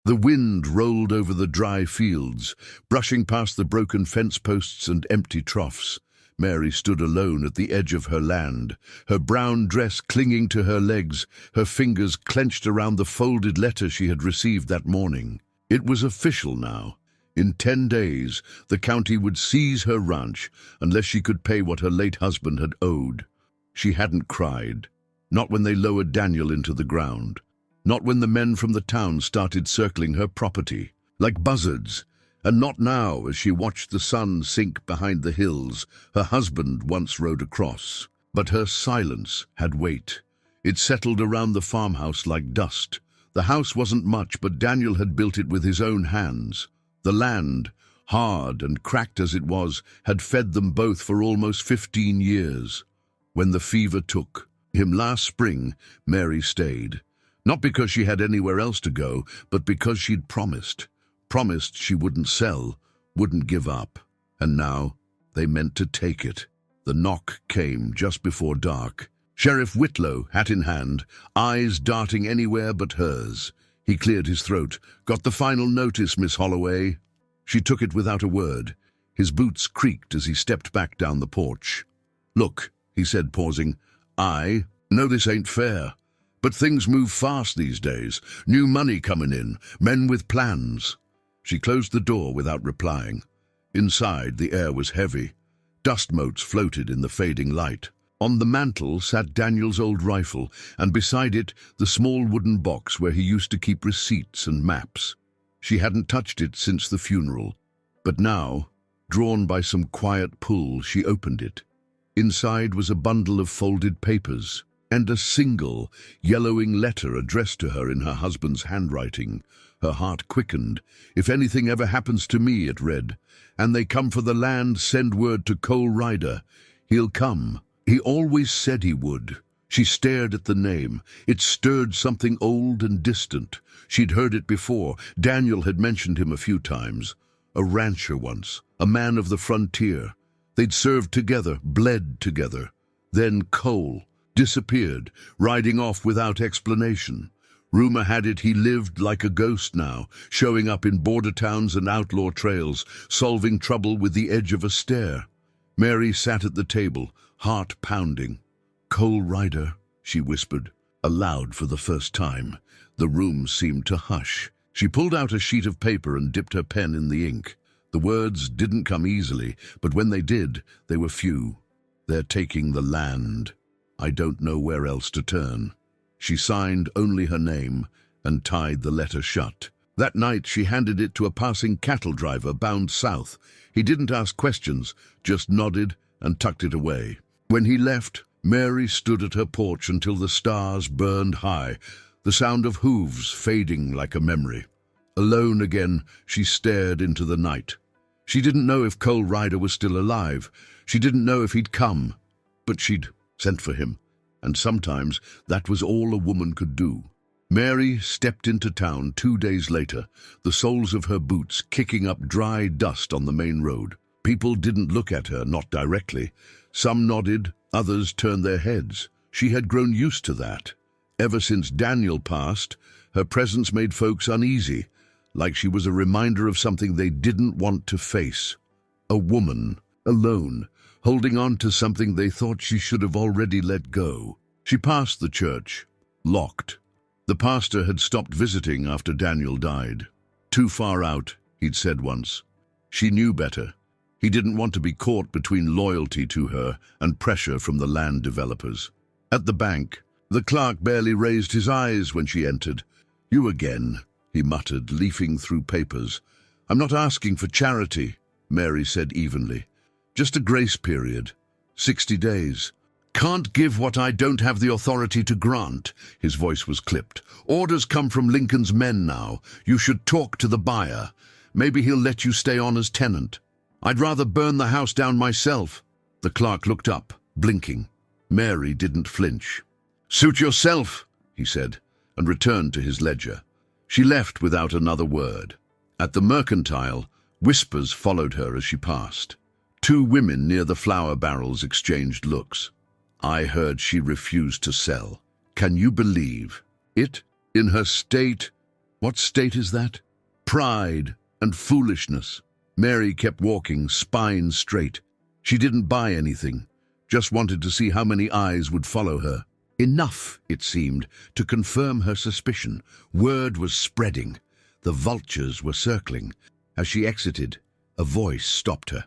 The wind rolled over the dry fields, brushing past the broken fence posts and empty troughs. Mary stood alone at the edge of her land, her brown dress clinging to her legs, her fingers clenched around the folded letter she had received that morning. It was official now. In 10 days, the county would seize her ranch unless she could pay what her late husband had owed. She hadn't cried, not when they lowered Daniel into the ground, not when the men from the town started circling her property, like buzzards, and not now as she watched the sun sink behind the hills her husband once rode across. But her silence had weight. It settled around the farmhouse like dust. The house wasn't much, but Daniel had built it with his own hands. The land, hard and cracked as it was, had fed them both for almost 15 years. When the fever took him last spring, Mary stayed. Not because she had anywhere else to go, but because she'd promised. Promised she wouldn't sell, wouldn't give up. And now they meant to take it. The knock came just before dark. Sheriff Whitlow, hat in hand, eyes darting anywhere but hers. He cleared his throat. "Got the final notice, Miss Holloway." She took it without a word. His boots creaked as he stepped back down the porch. "Look," he said, pausing, "I know this ain't fair, but things move fast these days. New money coming in, men with plans." She closed the door without replying. Inside, the air was heavy. Dust motes floated in the fading light. On the mantel sat Daniel's old rifle, and beside it the small wooden box where he used to keep receipts and maps. She hadn't touched it since the funeral, but now, drawn by some quiet pull, she opened it. Inside was a bundle of folded papers, and a single, yellowing letter addressed to her in her husband's handwriting. Her heart quickened. "If anything ever happens to me," it read, "and they come for the land, send word to Ryder. He'll come. He always said he would." She stared at the name. It stirred something old and distant. She'd heard it before. Daniel had mentioned him a few times. A rancher once, a man of the frontier. They'd served together, bled together. Then Cole disappeared, riding off without explanation. Rumor had it he lived like a ghost now, showing up in border towns and outlaw trails, solving trouble with the edge of a stare. Mary sat at the table, heart pounding. "Ryder," she whispered, aloud for the first time. The room seemed to hush. She pulled out a sheet of paper and dipped her pen in the ink. The words didn't come easily, but when they did, they were few. "They're taking the land. I don't know where else to turn." She signed only her name and tied the letter shut. That night she handed it to a passing cattle driver bound south. He didn't ask questions, just nodded and tucked it away. When he left, Mary stood at her porch until the stars burned high, the sound of hooves fading like a memory. Alone again, she stared into the night. She didn't know if Ryder was still alive. She didn't know if he'd come, but she'd sent for him. And sometimes that was all a woman could do. Mary stepped into town 2 days later, the soles of her boots kicking up dry dust on the main road. People didn't look at her, not directly. Some nodded, others turned their heads. She had grown used to that. Ever since Daniel passed, her presence made folks uneasy, like she was a reminder of something they didn't want to face. A woman, alone, holding on to something they thought she should have already let go. She passed the church, locked. The pastor had stopped visiting after Daniel died. "Too far out," he'd said once. She knew better. He didn't want to be caught between loyalty to her and pressure from the land developers. At the bank, the clerk barely raised his eyes when she entered. "You again," he muttered, leafing through papers. "I'm not asking for charity," Mary said evenly. "Just a grace period. 60 days. "Can't give what I don't have the authority to grant." His voice was clipped. "Orders come from Lincoln's men now. You should talk to the buyer. Maybe he'll let you stay on as tenant." "I'd rather burn the house down myself." The clerk looked up, blinking. Mary didn't flinch. "Suit yourself," he said, and returned to his ledger. She left without another word. At the mercantile, whispers followed her as she passed. 2 women near the flour barrels exchanged looks. "I heard she refused to sell. Can you believe it? In her state, What state is that? Pride and foolishness. Mary kept walking, spine straight. She didn't buy anything, just wanted to see how many eyes would follow her. Enough, it seemed, to confirm her suspicion. Word was spreading. The vultures were circling. As she exited, a voice stopped her.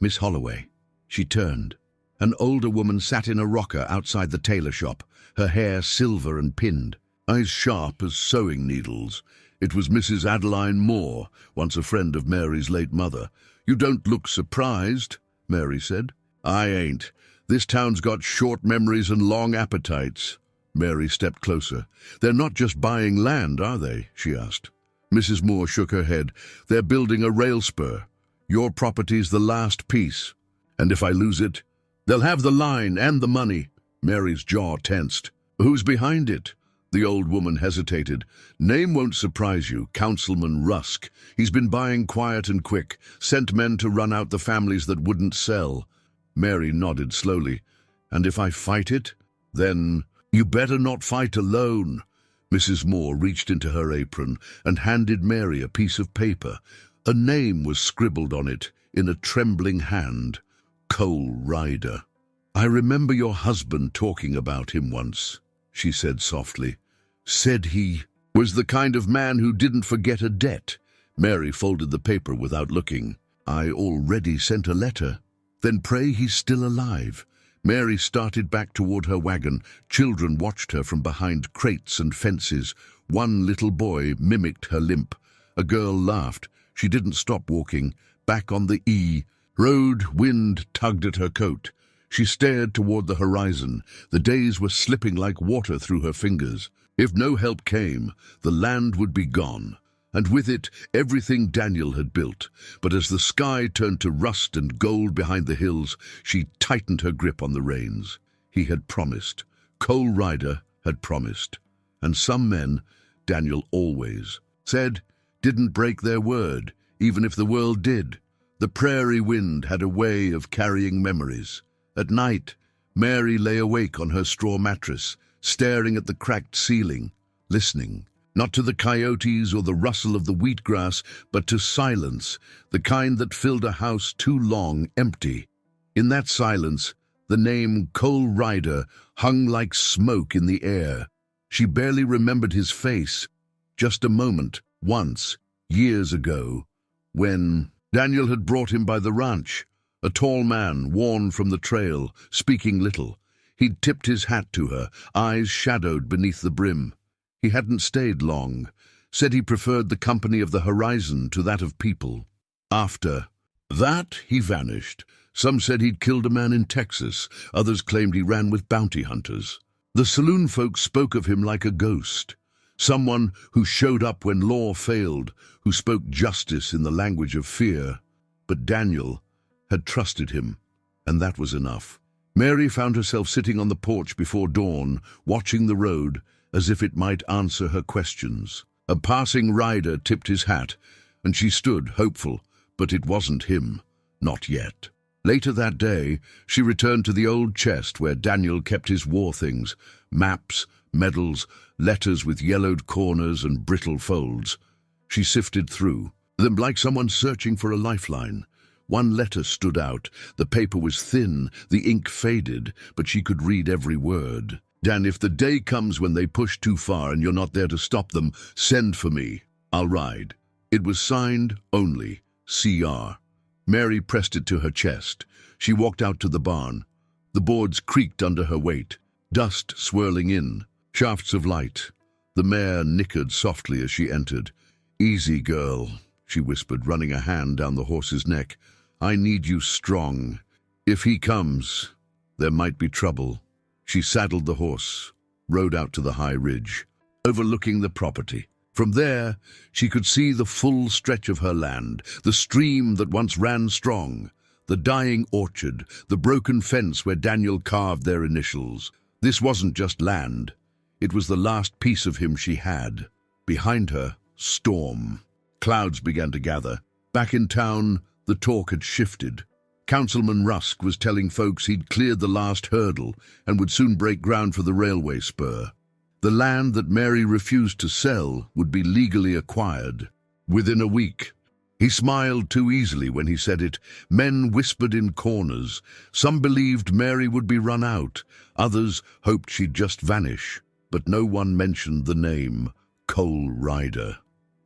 Miss Holloway. She turned. An older woman sat in a rocker outside the tailor shop, her hair silver and pinned, eyes sharp as sewing needles. It was Mrs. Adeline Moore, once a friend of Mary's late mother. "You don't look surprised," Mary said. "I ain't. This town's got short memories and long appetites." Mary stepped closer. "They're not just buying land, are they?" she asked. Mrs. Moore shook her head. "They're building a rail spur. Your property's the last piece. And if I lose it, they'll have the line and the money." Mary's jaw tensed. "Who's behind it?" The old woman hesitated. "Name won't surprise you, Councilman Rusk. He's been buying quiet and quick, sent men to run out the families that wouldn't sell." Mary nodded slowly. "And if I fight it, then—" "You better not fight alone." Mrs. Moore reached into her apron and handed Mary a piece of paper. A name was scribbled on it in a trembling hand. Cole Ryder. "I remember your husband talking about him once," she said softly. "Said he was the kind of man who didn't forget a debt." Mary folded the paper without looking. "I already sent a letter." "Then pray he's still alive." Mary started back toward her wagon. Children watched her from behind crates and fences. One little boy mimicked her limp. A girl laughed. She didn't stop walking. Back on the road, wind tugged at her coat. She stared toward the horizon. The days were slipping like water through her fingers. If no help came, the land would be gone, and with it everything Daniel had built. But as the sky turned to rust and gold behind the hills, she tightened her grip on the reins. He had promised. Cole Ryder had promised. And some men, Daniel always said, didn't break their word, even if the world did. The prairie wind had a way of carrying memories. At night, Mary lay awake on her straw mattress, staring at the cracked ceiling, listening, not to the coyotes or the rustle of the wheatgrass, but to silence, the kind that filled a house too long empty. In that silence, the name Cole Ryder hung like smoke in the air. She barely remembered his face. Just a moment, once, years ago, when Daniel had brought him by the ranch, a tall man, worn from the trail, speaking little. He'd tipped his hat to her, eyes shadowed beneath the brim. He hadn't stayed long, said he preferred the company of the horizon to that of people. After that, he vanished. Some said he'd killed a man in Texas, others claimed he ran with bounty hunters. The saloon folk spoke of him like a ghost, someone who showed up when law failed, who spoke justice in the language of fear. But Daniel had trusted him, and that was enough. Mary found herself sitting on the porch before dawn, watching the road as if it might answer her questions. A passing rider tipped his hat, and she stood, hopeful, but it wasn't him. Not yet. Later that day, she returned to the old chest where Daniel kept his war things, maps, medals, letters with yellowed corners and brittle folds. She sifted through them like someone searching for a lifeline. One letter stood out. The paper was thin, the ink faded, but she could read every word. "Dan, if the day comes when they push too far and you're not there to stop them, send for me. I'll ride." It was signed only, CR. Mary pressed it to her chest. She walked out to the barn. The boards creaked under her weight, dust swirling in, shafts of light. The mare nickered softly as she entered. "Easy, girl," she whispered, running a hand down the horse's neck. "I need you strong. If he comes, there might be trouble." She saddled the horse, rode out to the high ridge, overlooking the property. From there, she could see the full stretch of her land, the stream that once ran strong, the dying orchard, the broken fence where Daniel carved their initials. This wasn't just land. It was the last piece of him she had. Behind her, storm. Clouds began to gather. Back in town, the talk had shifted. Councilman Rusk was telling folks he'd cleared the last hurdle and would soon break ground for the railway spur. The land that Mary refused to sell would be legally acquired within a week. He smiled too easily when he said it. Men whispered in corners. Some believed Mary would be run out. Others hoped she'd just vanish. But no one mentioned the name Cole Ryder,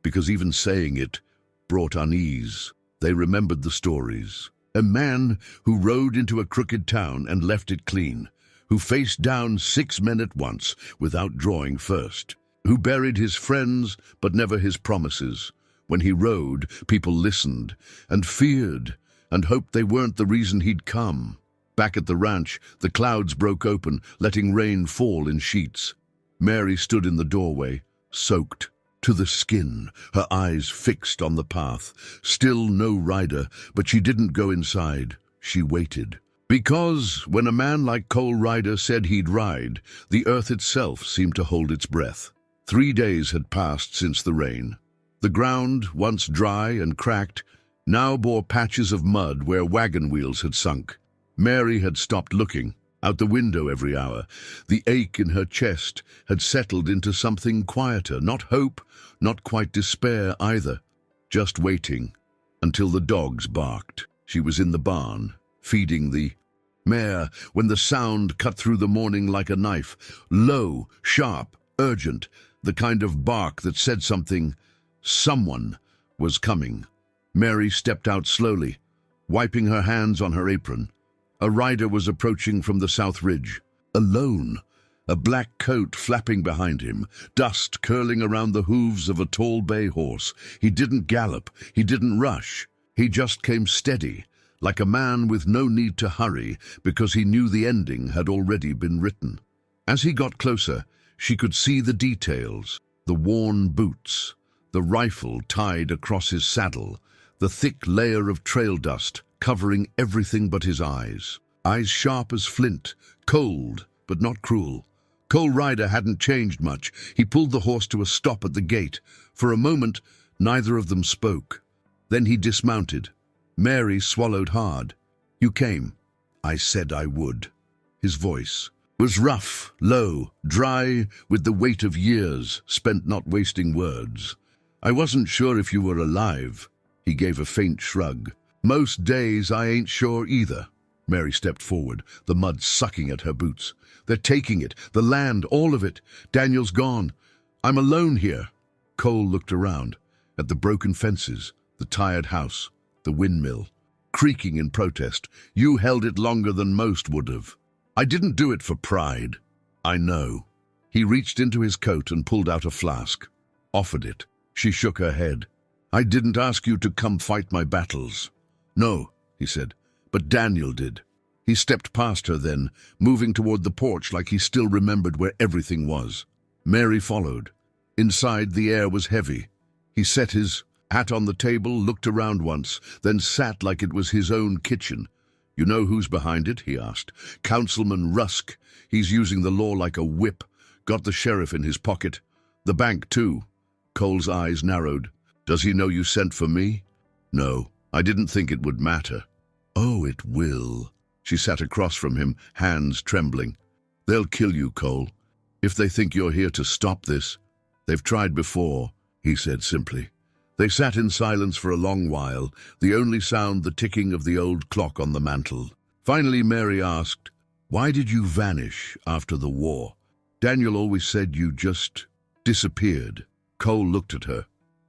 because even saying it brought unease. They remembered the stories. A man who rode into a crooked town and left it clean, who faced down 6 men at once without drawing first, who buried his friends but never his promises. When he rode, people listened and feared and hoped they weren't the reason he'd come. Back at the ranch, the clouds broke open, letting rain fall in sheets. Mary stood in the doorway, soaked to the skin, her eyes fixed on the path. Still no Ryder, but she didn't go inside. She waited. Because when a man like Cole Ryder said he'd ride, the earth itself seemed to hold its breath. 3 days had passed since the rain. The ground, once dry and cracked, now bore patches of mud where wagon wheels had sunk. Mary had stopped looking out the window every hour. The ache in her chest had settled into something quieter, not hope, not quite despair either, just waiting until the dogs barked. She was in the barn, feeding the mare, when the sound cut through the morning like a knife, low, sharp, urgent, the kind of bark that said something. Someone was coming. Mary stepped out slowly, wiping her hands on her apron. A rider was approaching from the south ridge, alone, a black coat flapping behind him, dust curling around the hooves of a tall bay horse. He didn't gallop, he didn't rush. He just came steady, like a man with no need to hurry because he knew the ending had already been written. As he got closer, she could see the details, the worn boots, the rifle tied across his saddle, the thick layer of trail dust covering everything but his eyes. Eyes sharp as flint, cold but not cruel. Cole Ryder hadn't changed much. He pulled the horse to a stop at the gate. For a moment, neither of them spoke. Then he dismounted. Mary swallowed hard. "You came. I said I would." His voice was rough, low, dry, with the weight of years spent not wasting words. "I wasn't sure if you were alive." He gave a faint shrug. "Most days I ain't sure either." Mary stepped forward, the mud sucking at her boots. "They're taking it, the land, all of it. Daniel's gone. I'm alone here." Cole looked around, at the broken fences, the tired house, the windmill, creaking in protest. "You held it longer than most would have." "I didn't do it for pride." "I know." He reached into his coat and pulled out a flask, offered it. She shook her head. "I didn't ask you to come fight my battles." "No," he said, "but Daniel did." He stepped past her then, moving toward the porch like he still remembered where everything was. Mary followed. Inside, the air was heavy. He set his hat on the table, looked around once, then sat like it was his own kitchen. "You know who's behind it?" he asked. "Councilman Rusk. He's using the law like a whip. Got the sheriff in his pocket. The bank, too." Cole's eyes narrowed. "Does he know you sent for me?" "No, I didn't think it would matter." "Oh, it will." She sat across from him, hands trembling. "They'll kill you, Cole, if they think you're here to stop this." "They've tried before," he said simply. They sat in silence for a long while, the only sound the ticking of the old clock on the mantel. Finally, Mary asked, "Why did you vanish after the war? Daniel always said you just disappeared." Cole looked at her,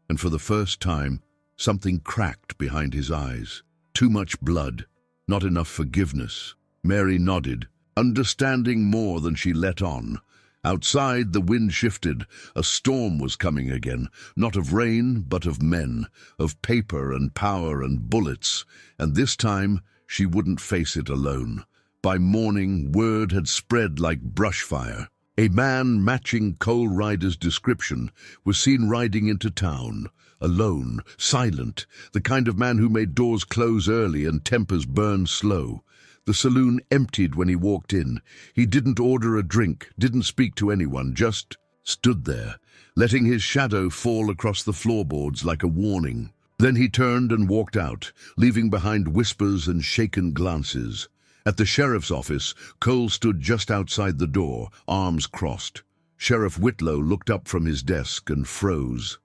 and for the first time, something cracked behind his eyes. Too much blood, not enough forgiveness. Mary nodded, understanding more than she let on. Outside, the wind shifted. A storm was coming again, not of rain, but of men, of paper and power and bullets, and this time she wouldn't face it alone. By morning, word had spread like brush fire. A man matching Cole Ryder's description was seen riding into town, alone, silent, the kind of man who made doors close early and tempers burn slow. The saloon emptied when he walked in. He didn't order a drink, didn't speak to anyone, just stood there, letting his shadow fall across the floorboards like a warning. Then he turned and walked out, leaving behind whispers and shaken glances. At the sheriff's office, Cole stood just outside the door, arms crossed. Sheriff Whitlow looked up from his desk and froze.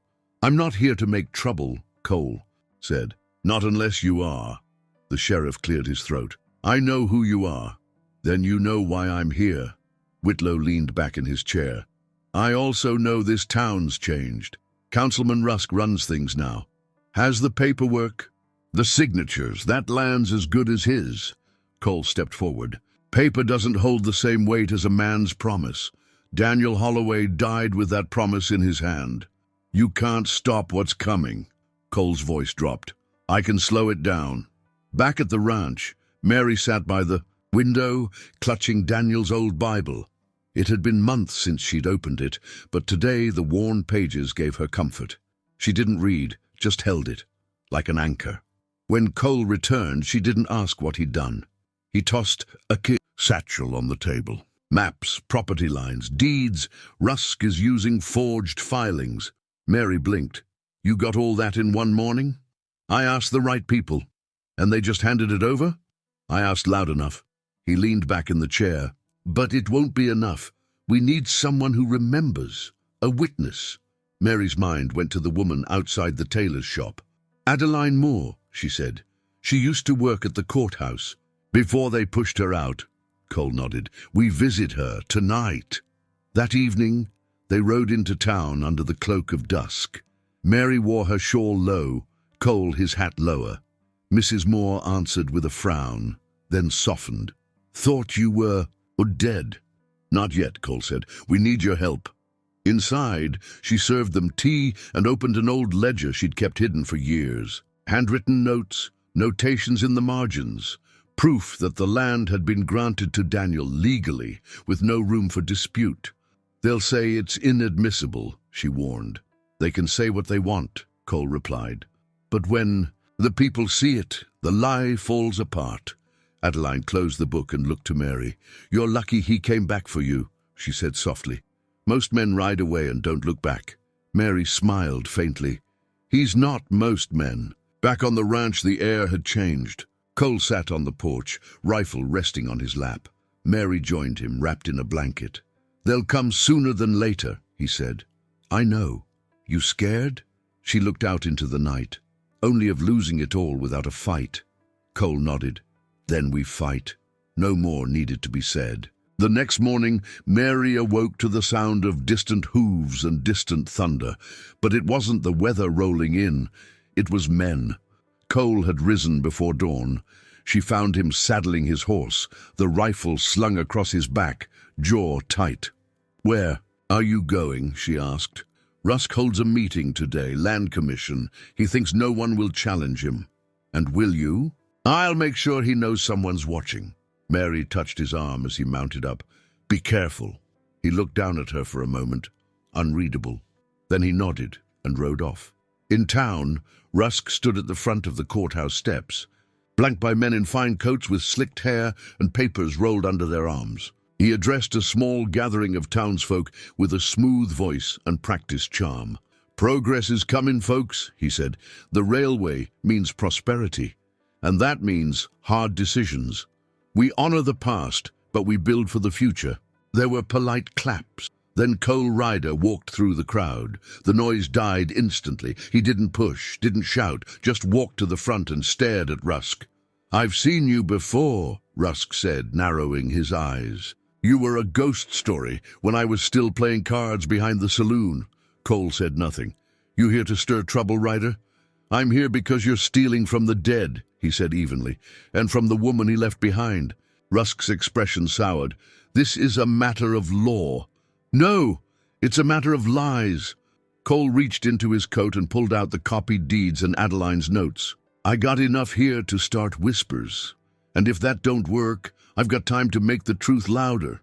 "I'm not here to make trouble," Cole said. "Not unless you are." The sheriff cleared his throat. "I know who you are." "Then you know why I'm here." Whitlow leaned back in his chair. "I also know this town's changed. Councilman Rusk runs things now. Has the paperwork, the signatures, that land's as good as his." Cole stepped forward. "Paper doesn't hold the same weight as a man's promise. Daniel Holloway died with that promise in his hand. You can't stop what's coming." Cole's voice dropped. "I can slow it down." Back at the ranch, Mary sat by the window, clutching Daniel's old Bible. It had been months since she'd opened it, but today the worn pages gave her comfort. She didn't read, just held it, like an anchor. When Cole returned, she didn't ask what he'd done. He tossed a satchel on the table. Maps, property lines, deeds. Rusk is using forged filings. Mary blinked. "You got all that in one morning?" "I asked the right people." "And they just handed it over?" "I asked loud enough." He leaned back in the chair. "But it won't be enough. We need someone who remembers. A witness." Mary's mind went to the woman outside the tailor's shop. "Adeline Moore," she said. "She used to work at the courthouse." "Before they pushed her out," Cole nodded. "We visit her tonight." That evening, they rode into town under the cloak of dusk. Mary wore her shawl low, Cole his hat lower. Mrs. Moore answered with a frown, then softened. "Thought you were dead." "Not yet," Cole said. "We need your help." Inside, she served them tea and opened an old ledger she'd kept hidden for years. Handwritten notes, notations in the margins, proof that the land had been granted to Daniel legally, with no room for dispute. "They'll say it's inadmissible," she warned. "They can say what they want," Cole replied. "But when the people see it, the lie falls apart." Adeline closed the book and looked to Mary. "You're lucky he came back for you," she said softly. "Most men ride away and don't look back." Mary smiled faintly. "He's not most men." Back on the ranch, the air had changed. Cole sat on the porch, rifle resting on his lap. Mary joined him, wrapped in a blanket. "They'll come sooner than later," he said. "I know. You scared?" She looked out into the night. "Only of losing it all without a fight." Cole nodded. "Then we fight." No more needed to be said. The next morning, Mary awoke to the sound of distant hooves and distant thunder. But it wasn't the weather rolling in. It was men. Cole had risen before dawn. She found him saddling his horse, the rifle slung across his back, jaw tight. "Where are you going?" she asked. "Rusk holds a meeting today, Land Commission. He thinks no one will challenge him." "And will you?" "I'll make sure he knows someone's watching." Mary touched his arm as he mounted up. "Be careful." He looked down at her for a moment, unreadable. Then he nodded and rode off. In town, Rusk stood at the front of the courthouse steps, flanked by men in fine coats with slicked hair and papers rolled under their arms. He addressed a small gathering of townsfolk with a smooth voice and practiced charm. "Progress is coming, folks," he said. "The railway means prosperity, and that means hard decisions. We honor the past, but we build for the future." There were polite claps. Then Ryder walked through the crowd. The noise died instantly. He didn't push, didn't shout, just walked to the front and stared at Rusk. "I've seen you before," Rusk said, narrowing his eyes. "You were a ghost story when I was still playing cards behind the saloon." Cole said nothing. "You here to stir trouble, Ryder?" "I'm here because you're stealing from the dead," he said evenly, "and from the woman he left behind." Rusk's expression soured. "This is a matter of law." "No, it's a matter of lies." Cole reached into his coat and pulled out the copied deeds and Adeline's notes. "I got enough here to start whispers. And if that don't work, I've got time to make the truth louder."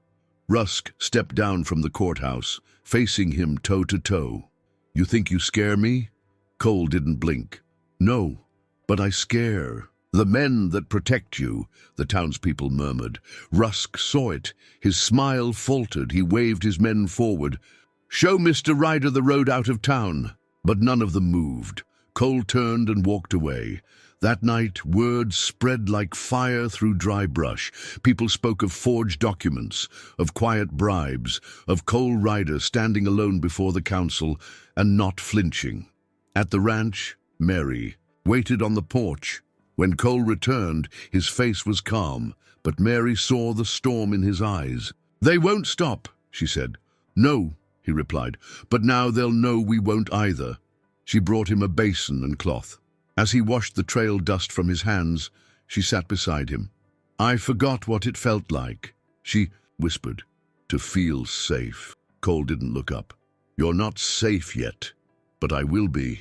Rusk stepped down from the courthouse, facing him toe to toe. "You think you scare me?" Cole didn't blink. "No, but I scare the men that protect you," the townspeople murmured. Rusk saw it. His smile faltered. He waved his men forward. "Show Mr. Ryder the road out of town." But none of them moved. Cole turned and walked away. That night, word spread like fire through dry brush. People spoke of forged documents, of quiet bribes, of Cole Ryder standing alone before the council and not flinching. At the ranch, Mary waited on the porch. When Cole returned, his face was calm, but Mary saw the storm in his eyes. "They won't stop," she said. "No," he replied, "but now they'll know we won't either." She brought him a basin and cloth. As he washed the trail dust from his hands, she sat beside him. "I forgot what it felt like," she whispered, "to feel safe." Cole didn't look up. "You're not safe yet, but I will be."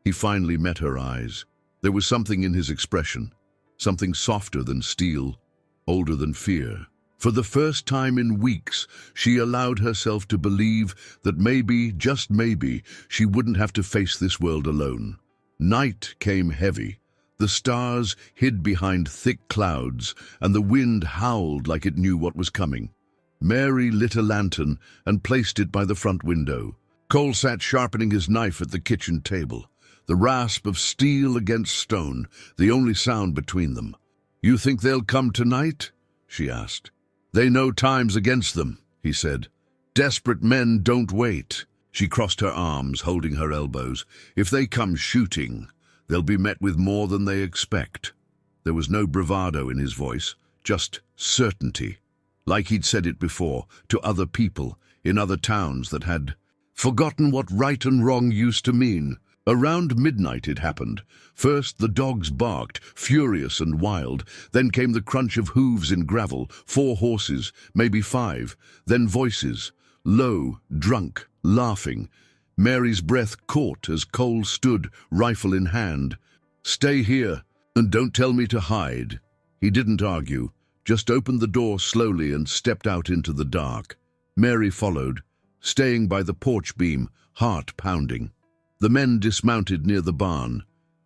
He finally met her eyes. There was something in his expression, something softer than steel, older than fear. For the first time in weeks, she allowed herself to believe that maybe, just maybe, she wouldn't have to face this world alone. Night came heavy. The stars hid behind thick clouds, and the wind howled like it knew what was coming. Mary lit a lantern and placed it by the front window. Cole sat sharpening his knife at the kitchen table. The rasp of steel against stone, the only sound between them. "You think they'll come tonight?" she asked. "They know time's against them," he said. "Desperate men don't wait." She crossed her arms, holding her elbows. "If they come shooting, they'll be met with more than they expect." There was no bravado in his voice, just certainty. Like he'd said it before, to other people, in other towns that had forgotten what right and wrong used to mean. Around midnight it happened. First the dogs barked, furious and wild. Then came the crunch of hooves in gravel, 4 horses, maybe 5. Then voices, low, drunk, laughing. Mary's breath caught as Cole stood, rifle in hand. "Stay here, and don't tell me to hide." He didn't argue, just opened the door slowly and stepped out into the dark. Mary followed, staying by the porch beam, heart pounding. The men dismounted near the barn.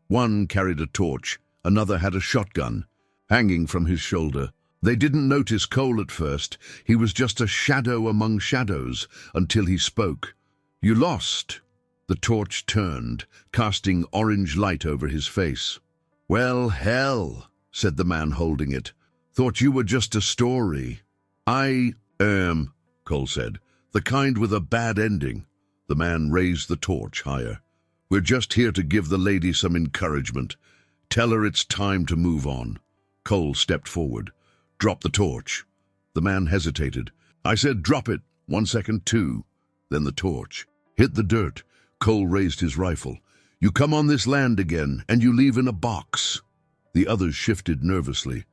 One carried a torch, another had a shotgun, hanging from his shoulder. They didn't notice Cole at first. He was just a shadow among shadows, until he spoke. "You lost." The torch turned, casting orange light over his face. "Well, hell," said the man holding it. "Thought you were just a story." I Cole said. "The kind with a bad ending." The man raised the torch higher. "We're just here to give the lady some encouragement. Tell her it's time to move on." Cole stepped forward. "Drop the torch." The man hesitated. "I said drop it. 1 second, 2. Then the torch hit the dirt. Cole raised his rifle. "You come on this land again, and you leave in a box." The others shifted nervously.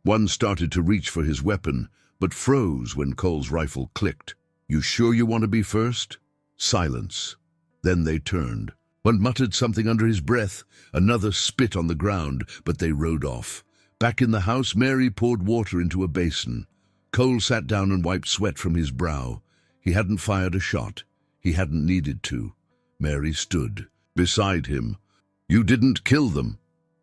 One started to reach for his weapon, but froze when Cole's rifle clicked. "You sure you want to be first?" Silence. Then they turned. One muttered something under his breath, another spit on the ground, but they rode off. Back in the house, Mary poured water into a basin. Cole sat down and wiped sweat from his brow. He hadn't fired a shot. He hadn't needed to. Mary stood beside him. "You didn't kill them.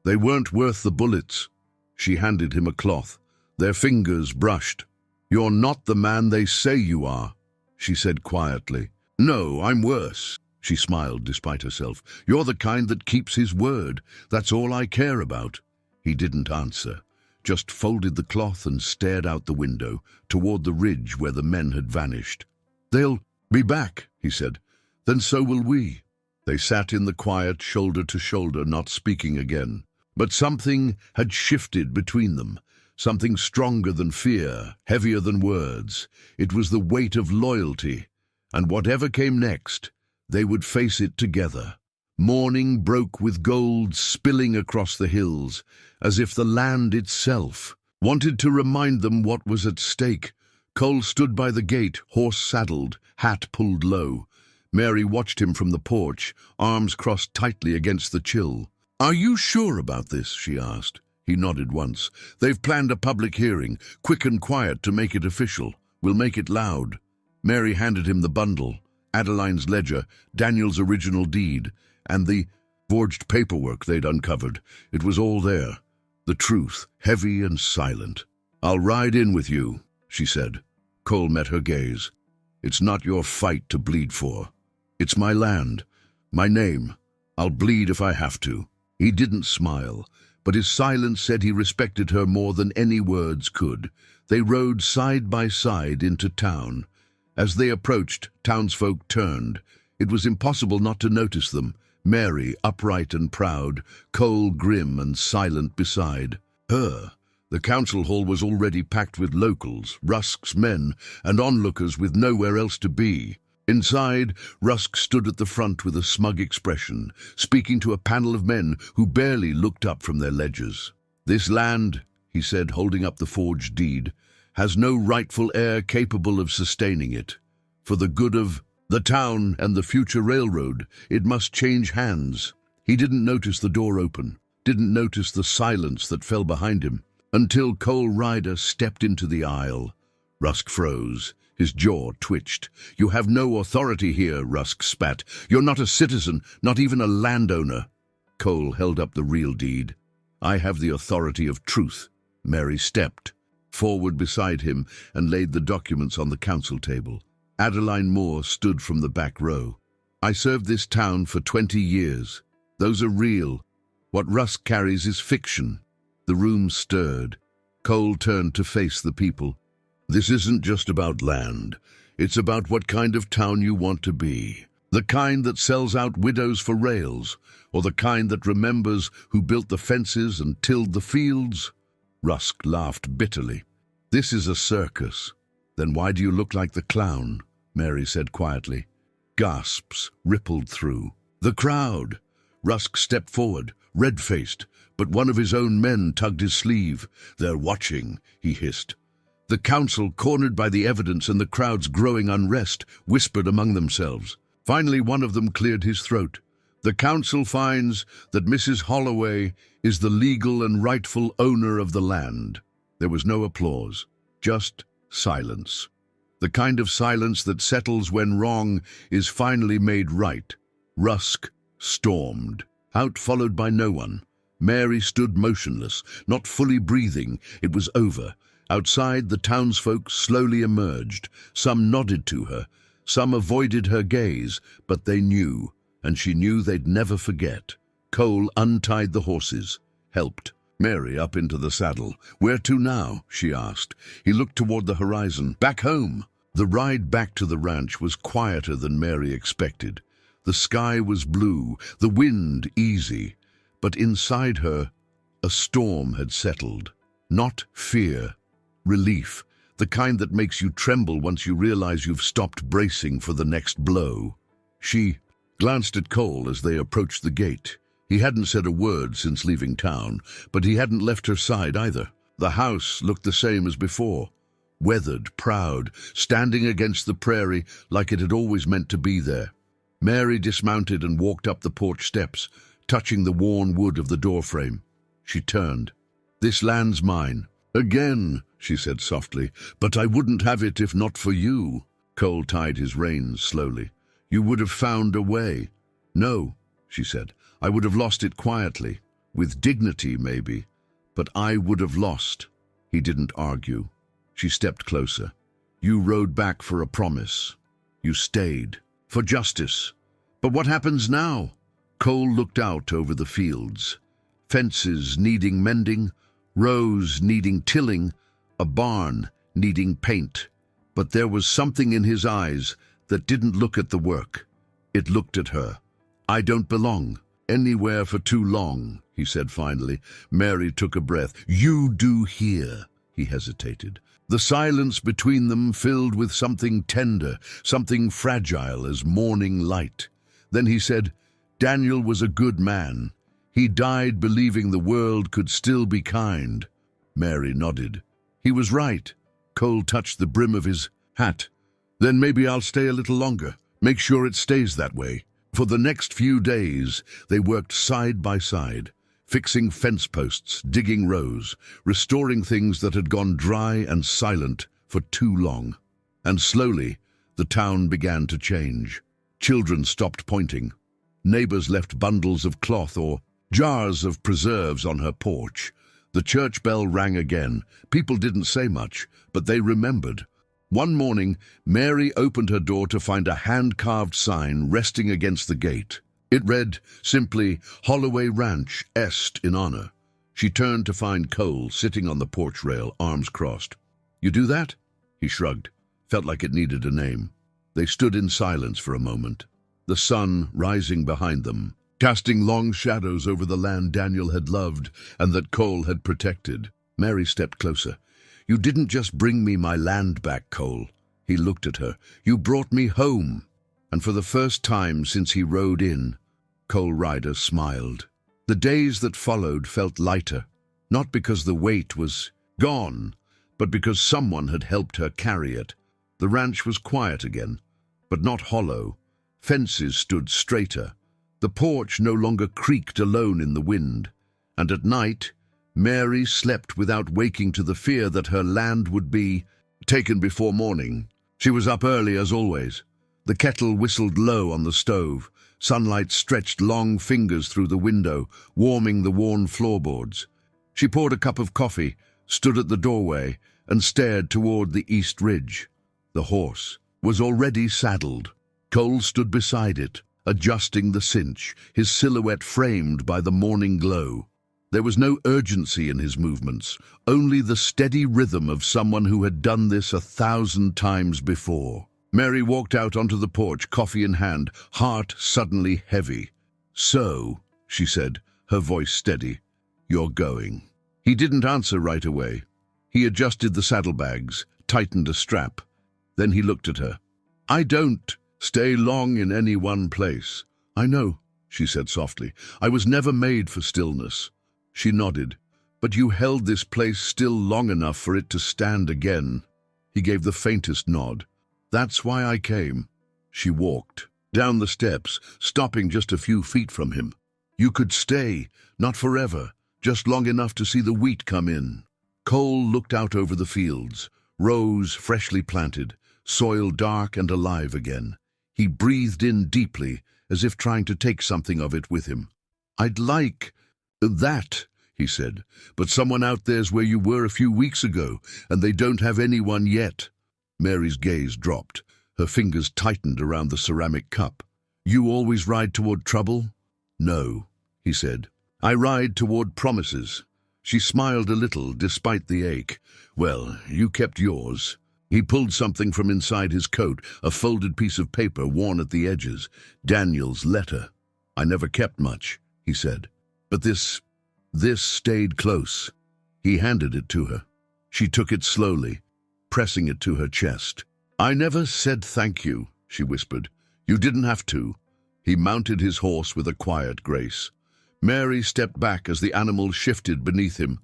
They weren't worth the bullets." She handed him a cloth. Their fingers brushed. "You're not the man they say you are," she said quietly. "No, I'm worse." She smiled despite herself. "You're the kind that keeps his word. That's all I care about." He didn't answer, just folded the cloth and stared out the window, toward the ridge where the men had vanished. "They'll be back," he said. "Then so will we." They sat in the quiet, shoulder to shoulder, not speaking again. But something had shifted between them, something stronger than fear, heavier than words. It was the weight of loyalty, and whatever came next, they would face it together. Morning broke with gold spilling across the hills, as if the land itself wanted to remind them what was at stake. Cole stood by the gate, horse saddled, hat pulled low. Mary watched him from the porch, arms crossed tightly against the chill. "Are you sure about this?" she asked. He nodded once. "They've planned a public hearing, quick and quiet, to make it official. We'll make it loud." Mary handed him the bundle, Adeline's ledger, Daniel's original deed, and the forged paperwork they'd uncovered. It was all there, the truth, heavy and silent. "I'll ride in with you," she said. Cole met her gaze. "It's not your fight to bleed for. It's my land, my name, I'll bleed if I have to." He didn't smile, but his silence said he respected her more than any words could. They rode side by side into town. As they approached, townsfolk turned. It was impossible not to notice them. Mary, upright and proud, Cole grim and silent beside her. The council hall was already packed with locals, Rusk's men, and onlookers with nowhere else to be. Inside, Rusk stood at the front with a smug expression, speaking to a panel of men who barely looked up from their ledgers. "This land," he said, holding up the forged deed, "has no rightful heir capable of sustaining it. For the good of the town and the future railroad, it must change hands." He didn't notice the door open, didn't notice the silence that fell behind him, until Cole Ryder stepped into the aisle. Rusk froze. His jaw twitched. "You have no authority here," Rusk spat. "You're not a citizen, not even a landowner." Cole held up the real deed. "I have the authority of truth." Mary stepped forward beside him and laid the documents on the council table. Adeline Moore stood from the back row. "I served this town for 20 years. Those are real. What Rusk carries is fiction." The room stirred. Cole turned to face the people. "This isn't just about land. It's about what kind of town you want to be. The kind that sells out widows for rails, or the kind that remembers who built the fences and tilled the fields." Rusk laughed bitterly. "This is a circus." "Then why do you look like the clown?" Mary said quietly. Gasps rippled through the crowd. Rusk stepped forward, red-faced, but one of his own men tugged his sleeve. "They're watching," he hissed. The council, cornered by the evidence and the crowd's growing unrest, whispered among themselves. Finally, one of them cleared his throat. "The council finds that Mrs. Holloway is the legal and rightful owner of the land." There was no applause, just silence. The kind of silence that settles when wrong is finally made right. Rusk stormed, out followed by no one. Mary stood motionless, not fully breathing. It was over. Outside, the townsfolk slowly emerged. Some nodded to her, some avoided her gaze, but they knew, and she knew they'd never forget. Cole untied the horses, helped Mary up into the saddle. "Where to now?" she asked. He looked toward the horizon. "Back home." The ride back to the ranch was quieter than Mary expected. The sky was blue, the wind easy, but inside her, a storm had settled. Not fear, relief, the kind that makes you tremble once you realize you've stopped bracing for the next blow. She glanced at Cole as they approached the gate. He hadn't said a word since leaving town, but he hadn't left her side either. The house looked the same as before, weathered, proud, standing against the prairie like it had always meant to be there. Mary dismounted and walked up the porch steps, touching the worn wood of the doorframe. She turned. "This land's mine." "Again," she said softly, "but I wouldn't have it if not for you." Cole tied his reins slowly. "You would have found a way." "No," she said, "I would have lost it quietly, with dignity maybe, but I would have lost." He didn't argue. She stepped closer. "You rode back for a promise. You stayed for justice. But what happens now?" Cole looked out over the fields. Fences needing mending, rows needing tilling, a barn needing paint. But there was something in his eyes that didn't look at the work. It looked at her. "I don't belong anywhere for too long," he said finally. Mary took a breath. "You do here," he hesitated. The silence between them filled with something tender, something fragile as morning light. Then he said, "Daniel was a good man. He died believing the world could still be kind." Mary nodded. "He was right." Cole touched the brim of his hat. "Then maybe I'll stay a little longer. Make sure it stays that way." For the next few days, they worked side by side, fixing fence posts, digging rows, restoring things that had gone dry and silent for too long. And slowly, the town began to change. Children stopped pointing. Neighbors left bundles of cloth or jars of preserves on her porch. The church bell rang again. People didn't say much, but they remembered. One morning, Mary opened her door to find a hand-carved sign resting against the gate. It read simply, Holloway Ranch, Est in honor. She turned to find Cole sitting on the porch rail, arms crossed. You do that? He shrugged. Felt like it needed a name. They stood in silence for a moment, the sun rising behind them, casting long shadows over the land Daniel had loved and that Cole had protected. Mary stepped closer. You didn't just bring me my land back, Cole. He looked at her. You brought me home. And for the first time since he rode in, Cole Ryder smiled. The days that followed felt lighter, not because the weight was gone, but because someone had helped her carry it. The ranch was quiet again, but not hollow. Fences stood straighter. The porch no longer creaked alone in the wind. And at night, Mary slept without waking to the fear that her land would be taken before morning. She was up early as always. The kettle whistled low on the stove. Sunlight stretched long fingers through the window, warming the worn floorboards. She poured a cup of coffee, stood at the doorway, and stared toward the east ridge. The horse was already saddled. Cole stood beside it, adjusting the cinch, his silhouette framed by the morning glow. There was no urgency in his movements, only the steady rhythm of someone who had done this 1,000 times before. Mary walked out onto the porch, coffee in hand, heart suddenly heavy. So, she said, her voice steady, you're going. He didn't answer right away. He adjusted the saddlebags, tightened a strap. Then he looked at her. I don't stay long in any one place. I know, she said softly. I was never made for stillness. She nodded. But you held this place still long enough for it to stand again. He gave the faintest nod. That's why I came. She walked down the steps, stopping just a few feet from him. You could stay, not forever, just long enough to see the wheat come in. Cole looked out over the fields, rows freshly planted, soil dark and alive again. He breathed in deeply, as if trying to take something of it with him. I'd like that, he said, but someone out there's where you were a few weeks ago, and they don't have anyone yet. Mary's gaze dropped. Her fingers tightened around the ceramic cup. You always ride toward trouble? No, he said. I ride toward promises. She smiled a little, despite the ache. Well, you kept yours. He pulled something from inside his coat, a folded piece of paper worn at the edges. Daniel's letter. I never kept much, he said. But this stayed close. He handed it to her. She took it slowly, pressing it to her chest. I never said thank you, she whispered. You didn't have to. He mounted his horse with a quiet grace. Mary stepped back as the animal shifted beneath him.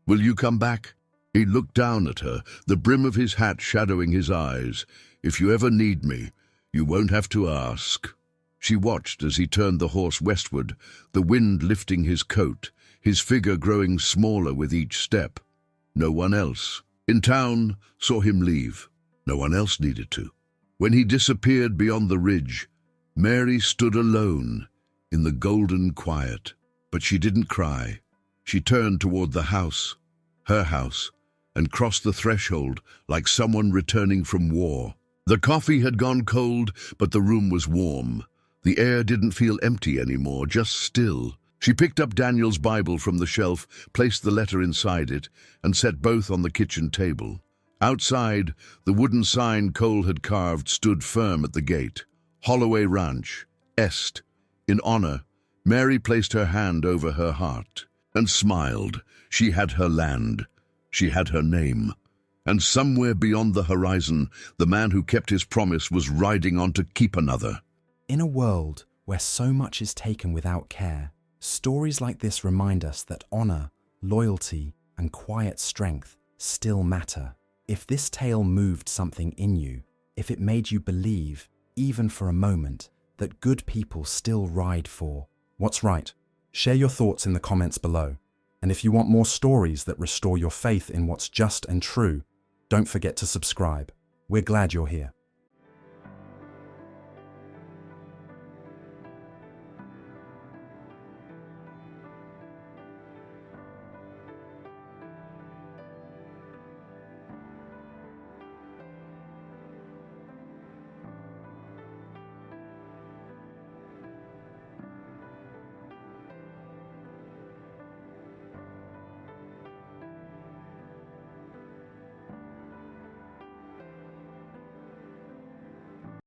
Will you come back? He looked down at her, the brim of his hat shadowing his eyes. If you ever need me, you won't have to ask. She watched as he turned the horse westward, the wind lifting his coat, his figure growing smaller with each step. No one else in town saw him leave. No one else needed to. When he disappeared beyond the ridge, Mary stood alone in the golden quiet. But she didn't cry. She turned toward the house, her house, and crossed the threshold like someone returning from war. The coffee had gone cold, but the room was warm. The air didn't feel empty anymore, just still. She picked up Daniel's Bible from the shelf, placed the letter inside it, and set both on the kitchen table. Outside, the wooden sign Cole had carved stood firm at the gate. Holloway Ranch, Est. In honor, Mary placed her hand over her heart and smiled. She had her land. She had her name. And somewhere beyond the horizon, the man who kept his promise was riding on to keep another. In a world where so much is taken without care, stories like this remind us that honor, loyalty, and quiet strength still matter. If this tale moved something in you, if it made you believe, even for a moment, that good people still ride for what's right, share your thoughts in the comments below. And if you want more stories that restore your faith in what's just and true, don't forget to subscribe. We're glad you're here.